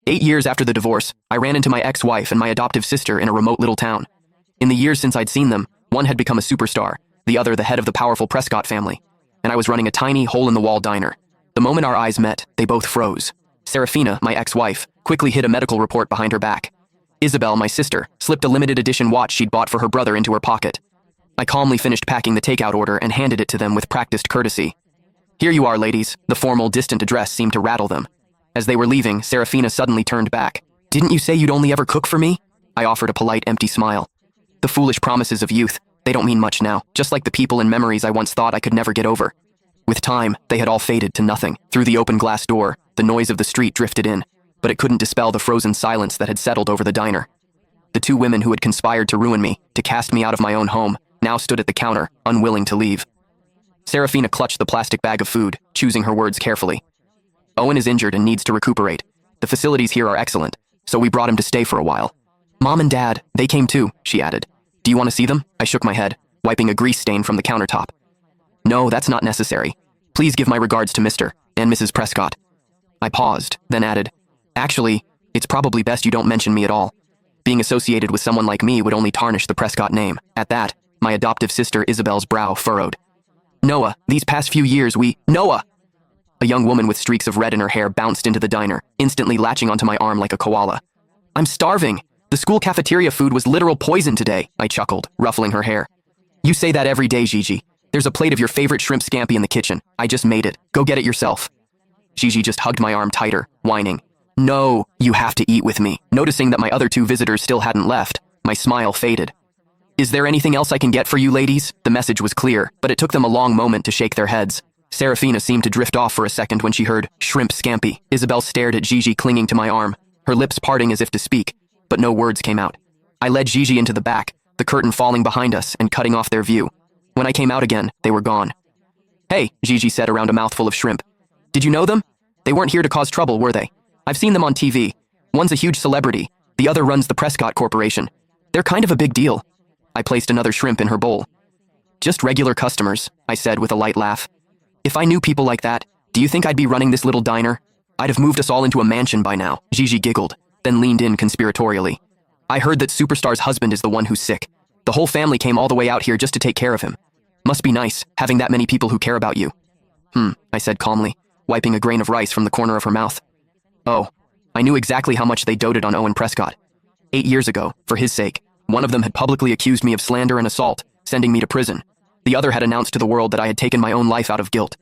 8 years after the divorce, I ran into my ex-wife and my adoptive sister in a remote little town. In the years since I'd seen them, one had become a superstar, the other the head of the powerful Prescott family, and I was running a tiny, hole-in-the-wall diner. The moment our eyes met, they both froze. Serafina, my ex-wife, quickly hid a medical report behind her back. Isabel, my sister, slipped a limited-edition watch she'd bought for her brother into her pocket. I calmly finished packing the takeout order and handed it to them with practiced courtesy. "Here you are, ladies." The formal, distant address seemed to rattle them. As they were leaving, Serafina suddenly turned back. "Didn't you say you'd only ever cook for me?" I offered a polite, empty smile. The foolish promises of youth, they don't mean much now, just like the people and memories I once thought I could never get over. With time, they had all faded to nothing. Through the open glass door, the noise of the street drifted in, but it couldn't dispel the frozen silence that had settled over the diner. The two women who had conspired to ruin me, to cast me out of my own home, now stood at the counter, unwilling to leave. Serafina clutched the plastic bag of food, choosing her words carefully. "Owen is injured and needs to recuperate. The facilities here are excellent, so we brought him to stay for a while. Mom and Dad, they came too," she added. "Do you want to see them?" I shook my head, wiping a grease stain from the countertop. "No, that's not necessary. Please give my regards to Mr. and Mrs. Prescott." I paused, then added, "Actually, it's probably best you don't mention me at all. Being associated with someone like me would only tarnish the Prescott name." At that, my adoptive sister Isabel's brow furrowed. "Noah, these past few years Noah!" A young woman with streaks of red in her hair bounced into the diner, instantly latching onto my arm like a koala. "I'm starving. The school cafeteria food was literal poison today," I chuckled, ruffling her hair. "You say that every day, Gigi. There's a plate of your favorite shrimp scampi in the kitchen. I just made it. Go get it yourself." Gigi just hugged my arm tighter, whining, "No, you have to eat with me." Noticing that my other two visitors still hadn't left, my smile faded. "Is there anything else I can get for you, ladies?" The message was clear, but it took them a long moment to shake their heads. Serafina seemed to drift off for a second when she heard shrimp scampi. Isabel stared at Gigi clinging to my arm, her lips parting as if to speak, but no words came out. I led Gigi into the back, the curtain falling behind us and cutting off their view. When I came out again, they were gone. "Hey," Gigi said around a mouthful of shrimp. "Did you know them? They weren't here to cause trouble, were they? I've seen them on TV. One's a huge celebrity, the other runs the Prescott Corporation. They're kind of a big deal." I placed another shrimp in her bowl. "Just regular customers," I said with a light laugh. "If I knew people like that, do you think I'd be running this little diner? I'd have moved us all into a mansion by now." Gigi giggled, then leaned in conspiratorially. "I heard that Superstar's husband is the one who's sick. The whole family came all the way out here just to take care of him. Must be nice, having that many people who care about you." I said calmly, wiping a grain of rice from the corner of her mouth. "Oh, I knew exactly how much they doted on Owen Prescott. 8 years ago, for his sake, one of them had publicly accused me of slander and assault, sending me to prison. The other had announced to the world that I had taken my own life out of guilt.